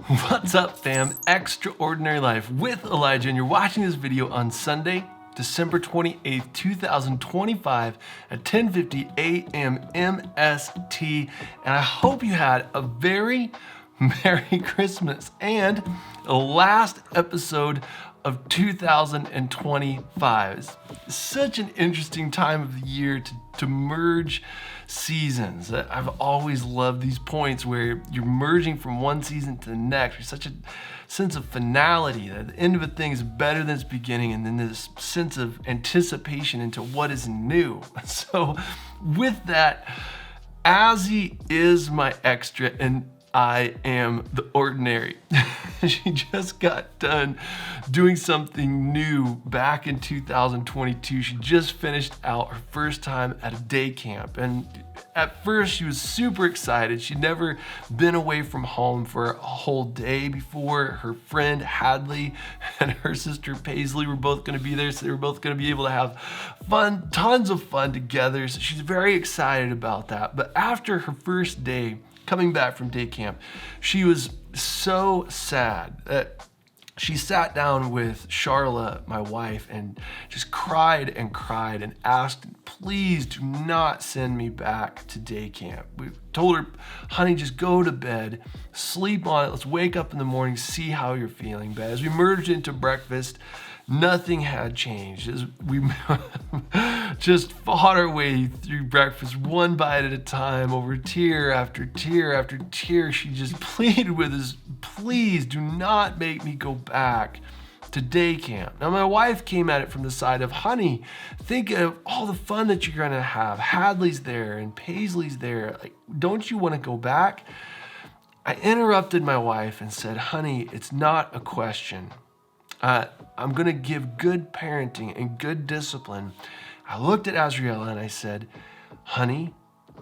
What's up, fam? Extraordinary Life with Elijah, and you're watching this video on Sunday, December 28th, 2025 at 10:50 a.m. MST. And I hope you had a very Merry Christmas and the last episode of 2025. It's such an interesting time of the year to merge seasons. I've always loved these points where you're merging from one season to the next. There's such a sense of finality, that the end of a thing is better than its beginning, and then this sense of anticipation into what is new. So with that, Azzy is my extra and I am the ordinary. She just got done doing something new back in 2022. She just finished out her first time at a day camp. And at first she was super excited. She'd never been away from home for a whole day before. Her friend Hadley and her sister Paisley were both gonna be there, so they were both gonna be able to have fun, tons of fun together. So she's very excited about that. But after her first day, coming back from day camp, she was so sad that she sat down with Charla, my wife, and just cried and asked, please do not send me back to day camp. We told her, honey, just go to bed, sleep on it. Let's wake up in the morning, see how you're feeling. But as we merged into breakfast, nothing had changed. As we just fought our way through breakfast one bite at a time, over tear after tear after tear, she just pleaded with us, please do not make me go back to day camp. Now my wife came at it from the side of, honey, think of all the fun that you're gonna have. Hadley's there and Paisley's there. Like, don't you wanna go back? I interrupted my wife and said, honey, it's not a question. I'm gonna give good parenting and good discipline. I looked at Azriela and I said, honey,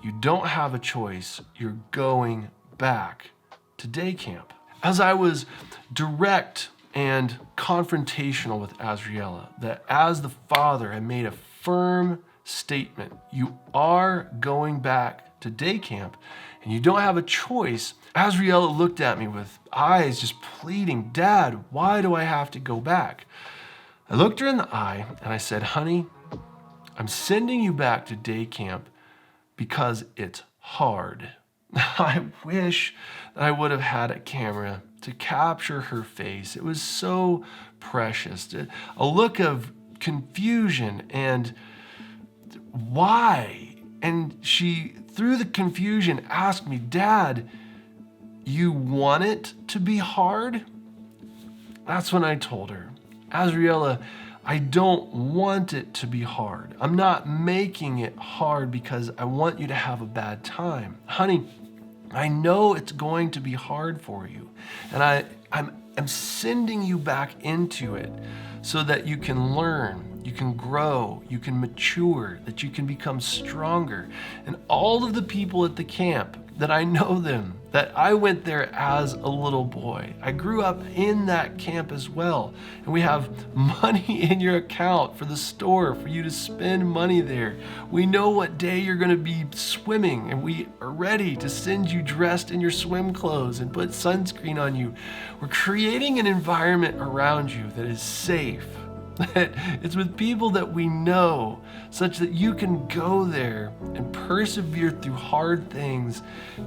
you don't have a choice. You're going back to day camp. As I was direct and confrontational with Azriela, that as the father, I made a firm statement. You are going back to day camp and you don't have a choice. Azriela looked at me with eyes just pleading, Dad, why do I have to go back? I looked her in the eye and I said, honey, I'm sending you back to day camp because it's hard. I wish that I would have had a camera to capture her face. It was so precious. A look of confusion and why? And she, through the confusion, asked me, Dad, you want it to be hard? That's when I told her, Azriela, I don't want it to be hard. I'm not making it hard because I want you to have a bad time. Honey, I know it's going to be hard for you. And I'm sending you back into it so that you can learn, you can grow, you can mature, that you can become stronger. And all of the people at the camp, that I know them, that I went there as a little boy. I grew up in that camp as well. And we have money in your account for the store, for you to spend money there. We know what day you're gonna be swimming, and we are ready to send you dressed in your swim clothes and put sunscreen on you. We're creating an environment around you that is safe. It's with people that we know, such that you can go there and persevere through hard things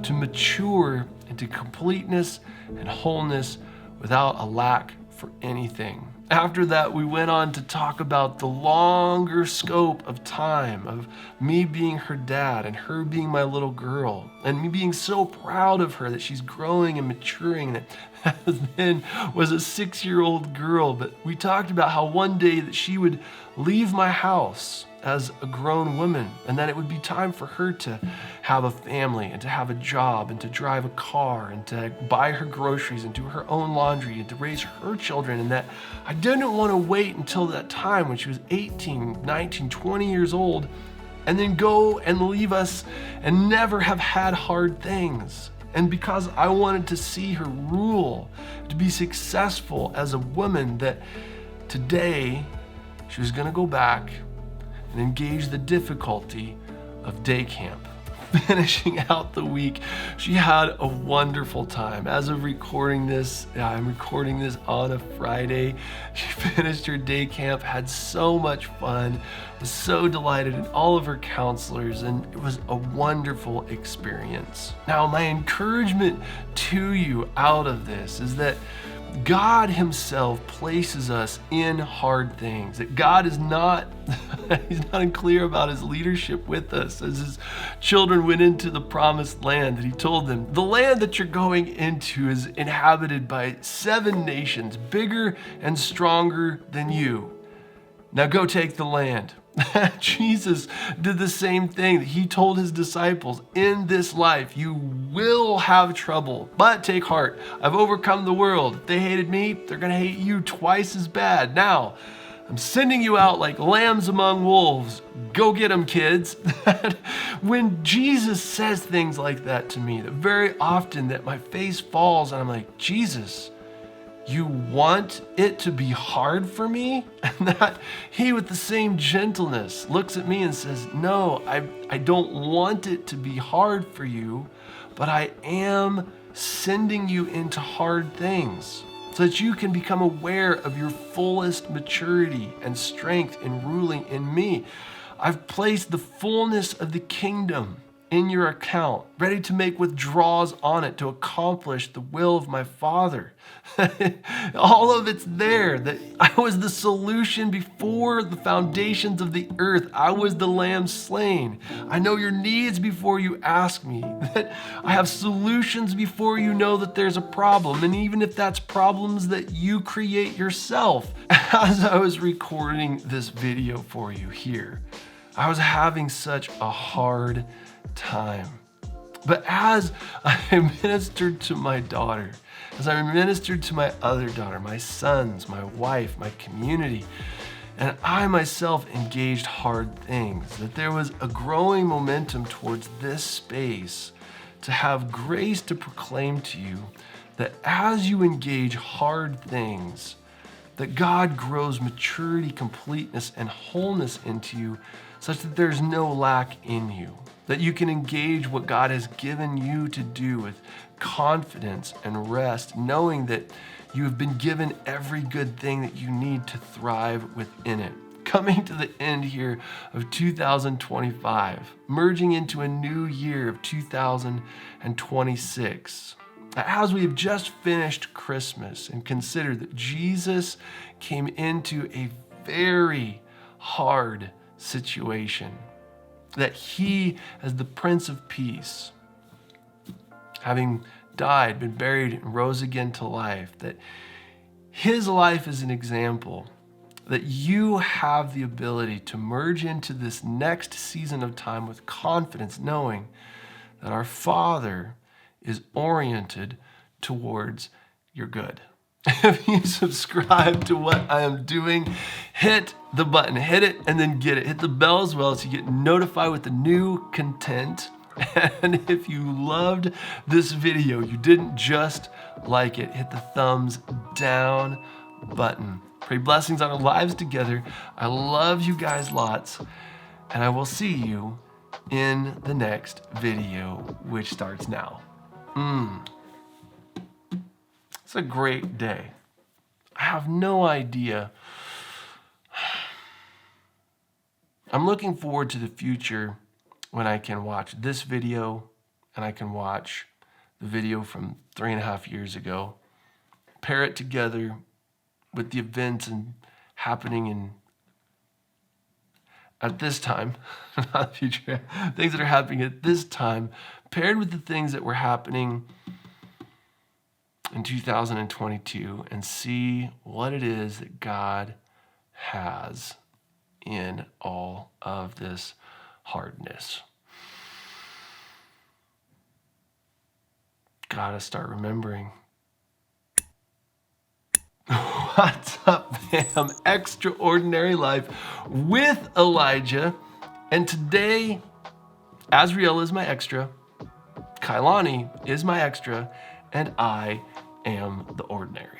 to mature into completeness and wholeness without a lack for anything. After that, we went on to talk about the longer scope of time of me being her dad and her being my little girl, and me being so proud of her that she's growing and maturing, that then was a 6-year-old girl. But we talked about how one day that she would leave my house as a grown woman, and that it would be time for her to have a family and to have a job and to drive a car and to buy her groceries and do her own laundry and to raise her children, and that I didn't want to wait until that time when she was 18, 19, 20 years old and then go and leave us and never have had hard things. And because I wanted to see her rule, to be successful as a woman, that today she was gonna go back and engage the difficulty of day camp. finishing out the week. She had a wonderful time. As of recording this, I'm recording this on a Friday. She finished her day camp, had so much fun, was so delighted in all of her counselors, and it was a wonderful experience. Now, my encouragement to you out of this is that God himself places us in hard things, that God is not, he's not unclear about his leadership with us. As his children went into the promised land, that he told them, the land that you're going into is inhabited by 7 nations, bigger and stronger than you. Now go take the land. Jesus did the same thing. He told his disciples, in this life, you will have trouble, but take heart. I've overcome the world. If they hated me, they're going to hate you twice as bad. Now, I'm sending you out like lambs among wolves. Go get them, kids. When Jesus says things like that to me, that very often that my face falls and I'm like, Jesus, you want it to be hard for me? And that he, with the same gentleness, looks at me and says, no, I don't want it to be hard for you, but I am sending you into hard things so that you can become aware of your fullest maturity and strength in ruling in me. I've placed the fullness of the kingdom in your account, ready to make withdrawals on it to accomplish the will of my Father. All of it's there. That I was the solution before the foundations of the earth. I was the lamb slain. I know your needs before you ask me. That I have solutions before you know that there's a problem. And even if that's problems that you create yourself. As I was recording this video for you here, I was having such a hard time. But as I ministered to my daughter, as I ministered to my other daughter, my sons, my wife, my community, and I myself engaged hard things, that there was a growing momentum towards this space to have grace to proclaim to you that as you engage hard things, that God grows maturity, completeness, and wholeness into you such that there's no lack in you. That you can engage what God has given you to do with confidence and rest, knowing that you have been given every good thing that you need to thrive within it. Coming to the end here of 2025, merging into a new year of 2026. As we have just finished Christmas and considered that Jesus came into a very hard situation, that he, as the Prince of Peace, having died, been buried, and rose again to life, that his life is an example that you have the ability to merge into this next season of time with confidence, knowing that our Father is oriented towards your good. If you subscribe to what I am doing, hit the button, hit it, and then get it. Hit the bell as well so you get notified with the new content. And if you loved this video, you didn't just like it, hit the thumbs down button. Pray blessings on our lives together. I love you guys lots, and I will see you in the next video, which starts now. It's a great day. I have no idea. I'm looking forward to the future when I can watch this video and I can watch the video from 3.5 years ago, pair it together with the events and happening in at this time, not the future, things that are happening at this time, paired with the things that were happening in 2022, and see what it is that God has in all of this hardness. Gotta start remembering. What's up, fam? Extraordinary Life with Elijah. And today, Azriel is my extra, Kailani is my extra, and I am the ordinary.